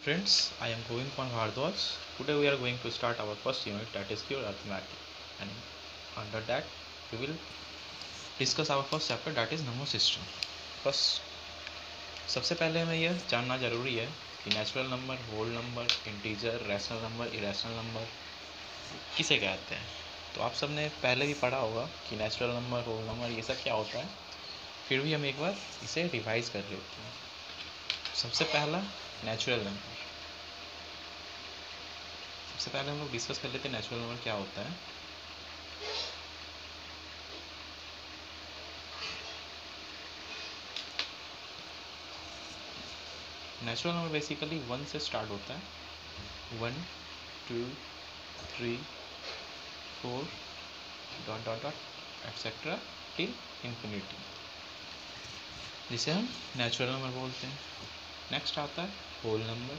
Friends, I am Govind Kumar Bhardwaj. Today we are going to start our first unit, that is pure arithmetic, and under that we will discuss our first chapter, that is number system. First, सबसे पहले हमें यह जानना जरूरी है कि natural number, whole number, integer, rational number, irrational number किसे कहते हैं। तो आप सबने पहले भी पढ़ा होगा कि नेचुरल नंबर, होल नंबर ये सब क्या होता है, फिर भी हम एक बार इसे रिवाइज कर लेते हैं। सबसे पहला नेचुरल नंबर। सबसे पहले हम लोग डिस्कस कर लेते हैं नेचुरल नंबर क्या होता है। नेचुरल नंबर बेसिकली 1 से स्टार्ट होता है। 1 2 3 4 dot dot dot etcetera till infinity, जिसे हम नेचुरल नंबर बोलते हैं। नेक्स्ट आता है होल नंबर।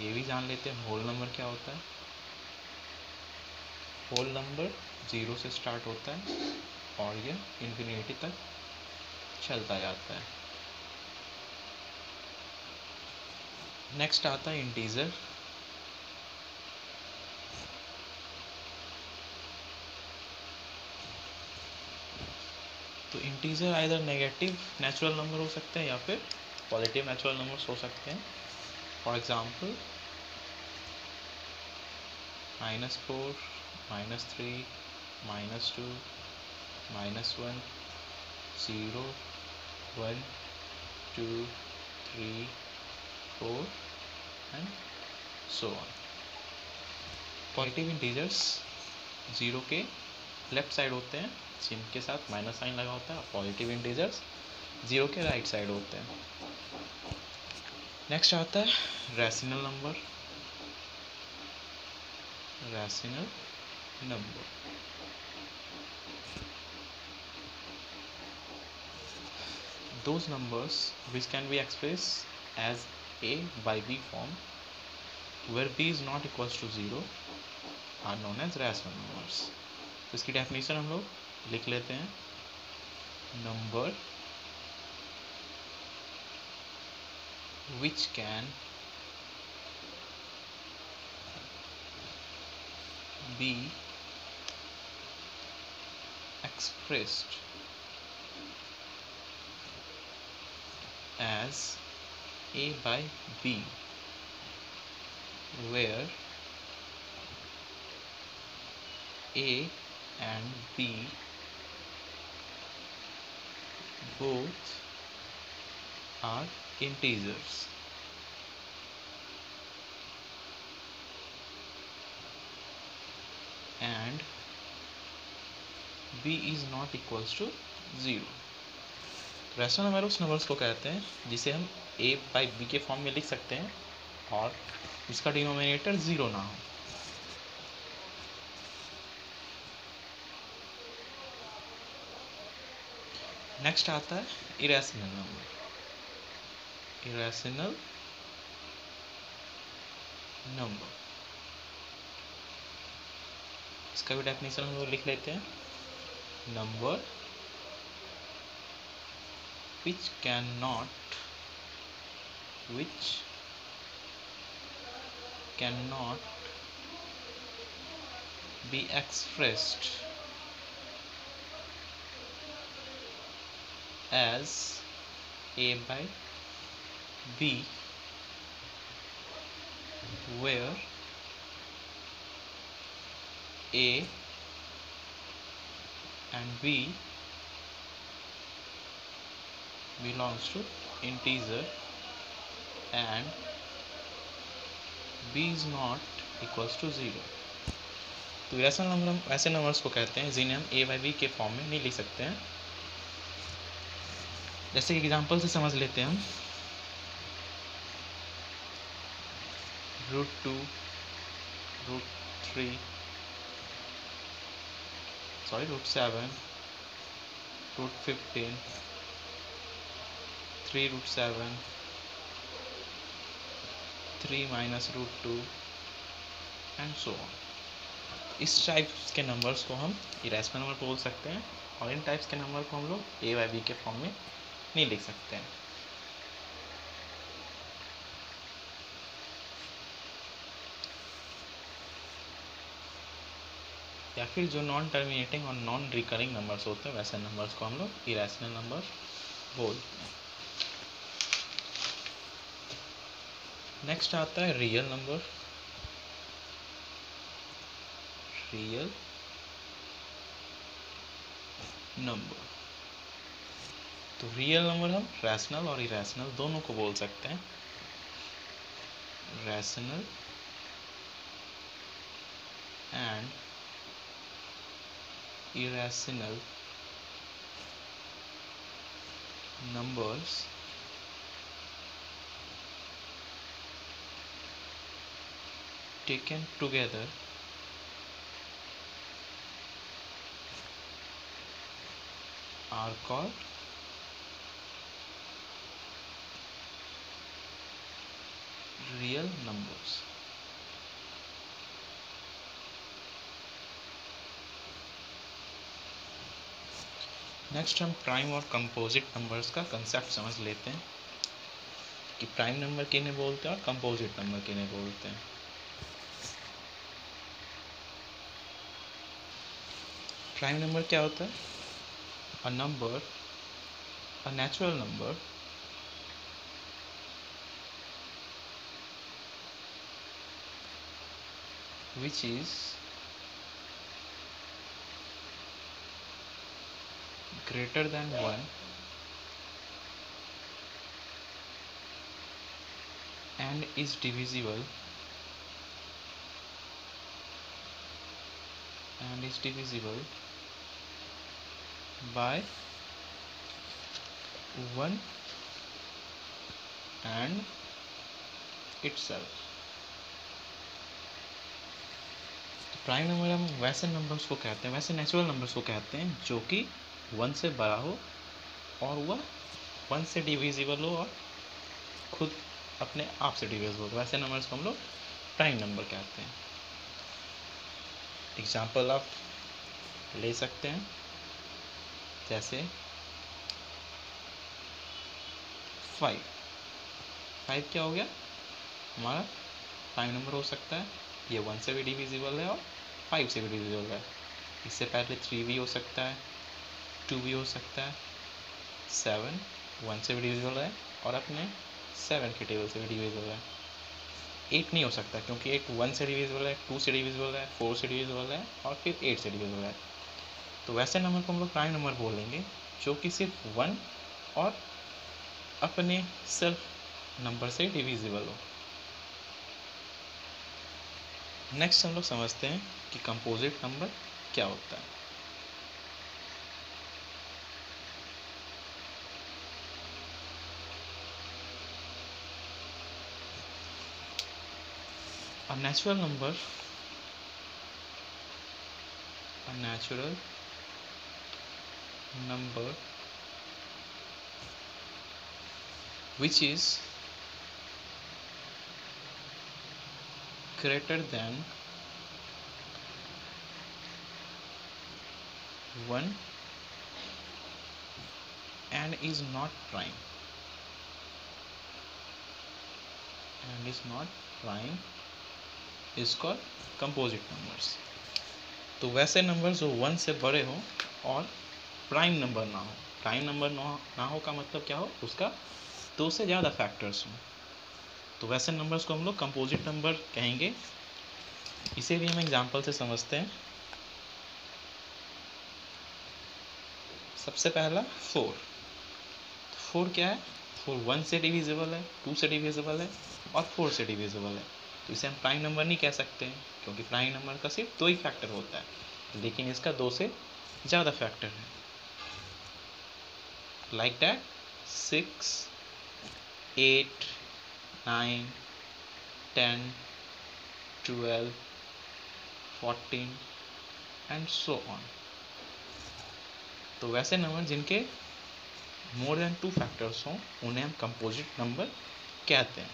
ये भी जान लेते हैं होल नंबर क्या होता है। होल नंबर 0 से स्टार्ट होता है और यह इन्फिनिटी तक चलता जाता है। नेक्स्ट आता है इंटीजर। तो integer either negative natural number हो सकते हैं या फिर पॉजिटिव नेचुरल नंबर्स हो सकते हैं। For example -4, -3, -2, -1, 0, 1, 2, 3, 4 and so on. Positive integers 0 के लेफ्ट साइड होते हैं जिनके साथ माइनस साइन लगा होता है। पॉजिटिव इंटीजर्स 0 के राइट साइड होते हैं। नेक्स्ट आता है rational number. Rational number those numbers which can be expressed as a by b form where b is not equals to 0 are known as rational numbers। तो इसकी definition हम लोग लिख लेते हैं। Number which can be expressed as a by b where a and b both are integers and b is not equals to 0। Rational number उस numbers को कहते हैं जिसे हम a बाई b के फॉर्म में लिख सकते हैं और जिसका डिनोमिनेटर 0 ना हो। नेक्स्ट आता है इरेशनल नंबर। इरेशनल नंबर, इसका भी डेफिनेशन हम लोग लिख लेते हैं। Number which cannot be expressed as a by b where a and b belongs to integer and b is not equals to 0। तो ऐसा नंबर ऐसे नंबर्स को कहते हैं जिन्हें हम a बाई b के फॉर्म में नहीं लिख सकते हैं। जैसे कि एग्जांपल से समझ लेते हैं हम। √2, √3 √7, √15, 3√7, 3 minus √2 एंड सो ऑन। इस टाइप्स के नंबर्स को हम इरेशनल नंबर बोल सकते हैं और इन टाइप्स के नंबर को हम लोग a बाई b के फॉर्म में नहीं लिख सकते हैं। या फिर जो नॉन टर्मिनेटिंग और नॉन रिकरिंग नंबर्स होते हैं वैसे नंबर्स को हम लोग इरेशनल नंबर बोलते हैं। नेक्स्ट आता है रियल नंबर। रियल नंबर, तो रियल नंबर हम रैशनल और इरेशनल दोनों को बोल सकते हैं। Rational and irrational numbers taken together are called real numbers। Next हम प्राइम और कंपोजिट नंबर्स का कंसेप्ट समझ लेते हैं कि प्राइम नंबर किन्हें बोलते हैं और कंपोजिट नंबर किन्हें बोलते हैं। प्राइम नंबर क्या होता है? A number, a natural number which is greater than 1 and is divisible by 1 and itself। Prime number हम वैसे नंबर्स को कहते हैं, वैसे नेचुरल नंबर्स को कहते हैं जो कि 1 से बड़ा हो और वह 1 से डिविजिबल हो और खुद अपने आप से डिविजिबल हो, वैसे नंबर्स को हम लोग प्राइम नंबर कहते हैं। एग्जाम्पल आप ले सकते हैं, जैसे 5 क्या हो गया? हमारा प्राइम नंबर हो सकता है, ये 1 से भी डिविजिबल है और 5 से भी डिविजिबल है। इससे पहले 3 भी हो सकता है, 2 भी हो सकता है, 7 1 से भी डिविजिबल है और अपने 7 के टेबल से भी डिविजिबल है। 8 नहीं हो सकता क्योंकि 8 1 से डिविजिबल है, 2 से डिविजिबल है, 4 से डिविजिबल है और फिर 8 से डिविजिबल है। तो वैसे नंबर को हम लोग प्राइम नंबर बोलेंगे जो कि सिर्फ 1 और अपने सेल्फ नंबर से डिविजिबल हो। नेक्स्ट हम लोग समझते हैं कि कंपोजिट नंबर क्या होता है। A natural number which is greater than 1 and is not prime is called composite numbers। तो वैसे नंबर जो 1 से बड़े हो और प्राइम नंबर ना हो। प्राइम नंबर ना हो का मतलब क्या हो? उसका 2 से ज़्यादा फैक्टर्स हो, तो वैसे नंबर्स को हम लोग कंपोजिट नंबर कहेंगे। इसे भी हम एग्जांपल से समझते हैं। सबसे पहला 4 क्या है? 4 1 से डिविजिबल है, 2 से डिविजिबल है और 4 से डिविजिबल है। तो इसे हम प्राइम नंबर नहीं कह सकते हैं क्योंकि प्राइम नंबर का सिर्फ 2 ही फैक्टर होता है, लेकिन इसका 2 से ज़्यादा फैक्टर है। Like that 6 8 9 10 12 14 and so on. तो वैसे नंबर जिनके मोर देन 2 फैक्टर्स हों उन्हें हम कंपोजिट नंबर कहते हैं।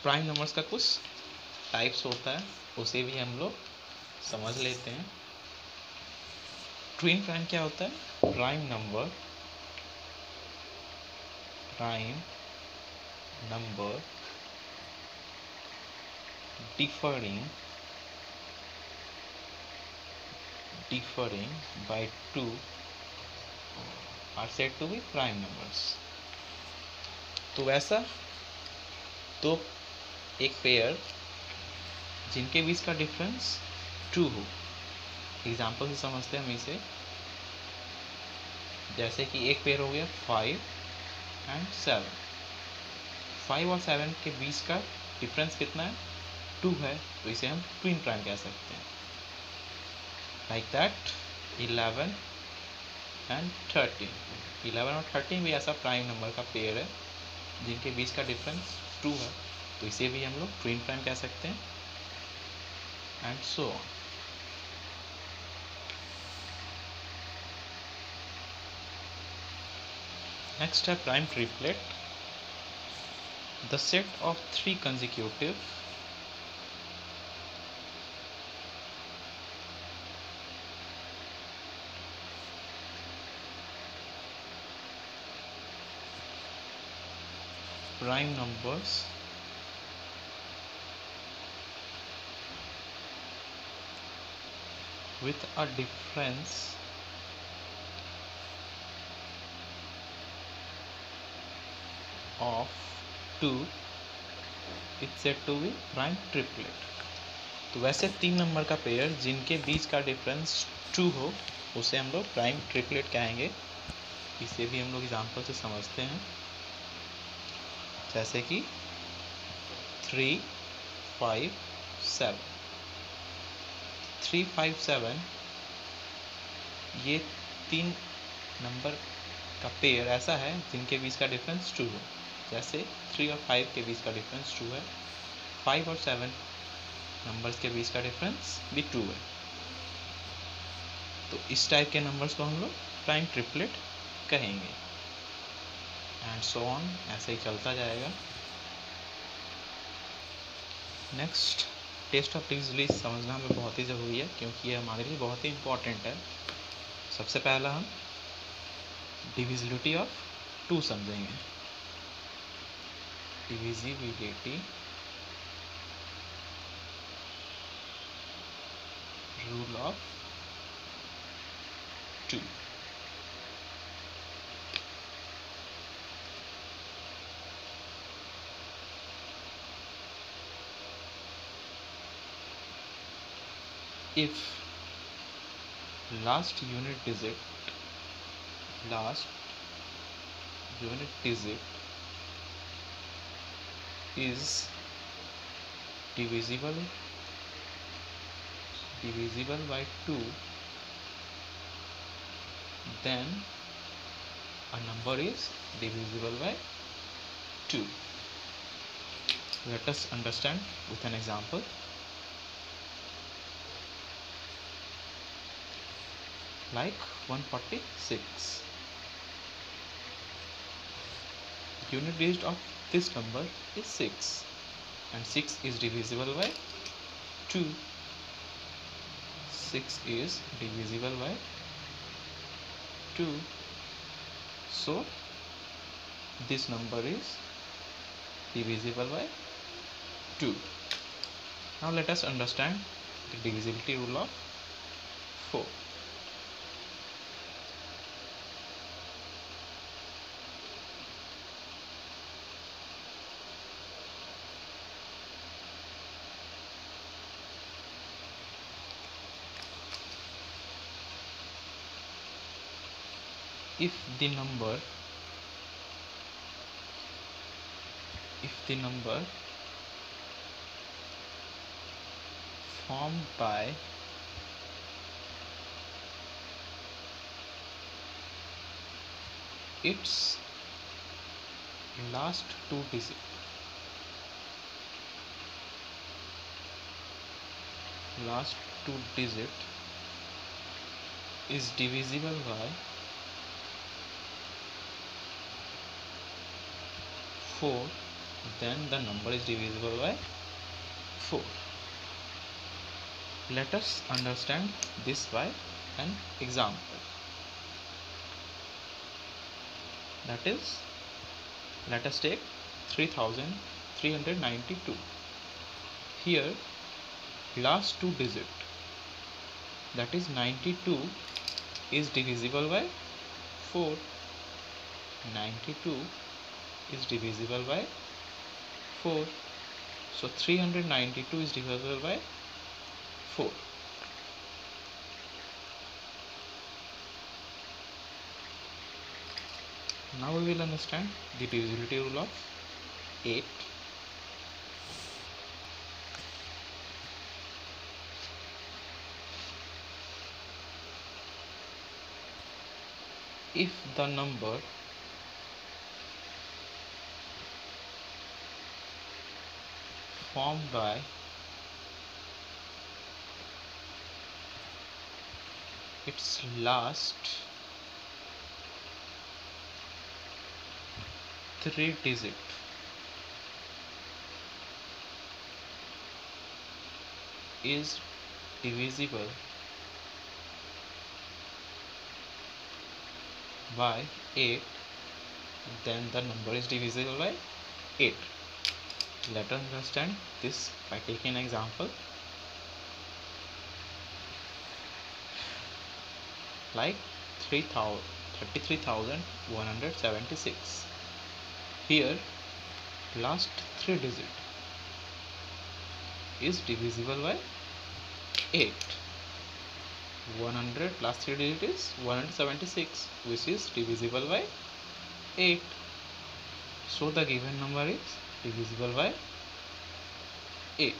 प्राइम नंबर्स का कुछ टाइप्स होता है, उसे भी हम लोग समझ लेते हैं। ट्विन प्राइम क्या होता है? Prime number differing differing by 2 are said to be prime numbers. तो वैसा तो एक पेयर जिनके बीच का डिफरेंस 2 हो, एग्जाम्पल से समझते हैं हम इसे। जैसे कि एक पेयर हो गया 5 एंड 7। 5 और 7 के बीच का डिफरेंस कितना है? 2 है, तो इसे हम ट्विन प्राइम कह सकते हैं। Like that 11 and 13। 11 और 13 भी ऐसा प्राइम नंबर का पेयर है जिनके बीच का डिफरेंस 2 है, तो इसे भी हम लोग ट्विन प्राइम कह सकते हैं, एंड सो ऑन। नेक्स्ट है prime triplet. The set of 3 consecutive prime numbers with a difference of 2 is said to be prime triplet। तो वैसे 3 नंबर का पेयर जिनके बीच का डिफरेंस 2 हो, उसे हम लोग प्राइम ट्रिपलेट कहेंगे। इसे भी हम लोग एग्जाम्पल से समझते हैं। जैसे कि 3, 5, 7। 3, 5, 7 ये 3 नंबर का पेयर ऐसा है जिनके बीच का डिफरेंस 2 हो। जैसे 3 और 5 के बीच का डिफरेंस 2 है, 5 और 7 नंबर्स के बीच का डिफरेंस भी 2 है। तो इस टाइप के नंबर्स को हम लोग प्राइम ट्रिपलेट कहेंगे, एंड सो ऑन, ऐसे ही चलता जाएगा। नेक्स्ट, टेस्ट ऑफ डिविजिबिलिटी समझना हमें बहुत ही ज़रूरी है, क्योंकि ये हमारे लिए बहुत ही इम्पोर्टेंट है। सबसे पहला हम डिविजिबिलिटी ऑफ 2 समझेंगे। Divisibility rule of 2। If last unit digit is divisible by 2, then a number is divisible by 2. Let us understand with an example. Like 146. Unit digit of this number is 6, and 6 is divisible by 2. 6 is divisible by 2. So this number is divisible by 2. Now let us understand the divisibility rule of 4. If the number formed by its last two digit is divisible by 4, then the number is divisible by 4. Let us understand this by an example. That is, let us take 3392. Here last two digit that is 92 is divisible by 4. 92 is divisible by 4. So 392 is divisible by 4. Now we will understand the divisibility rule of 8. If the number formed by its last 3 digits is divisible by 8, then the number is divisible by 8. Let us understand this by taking an example. Like 33,176. Here last 3 digit is divisible by 8. 100 plus 3 digit is 176, which is divisible by 8. So the given number is divisible by 8.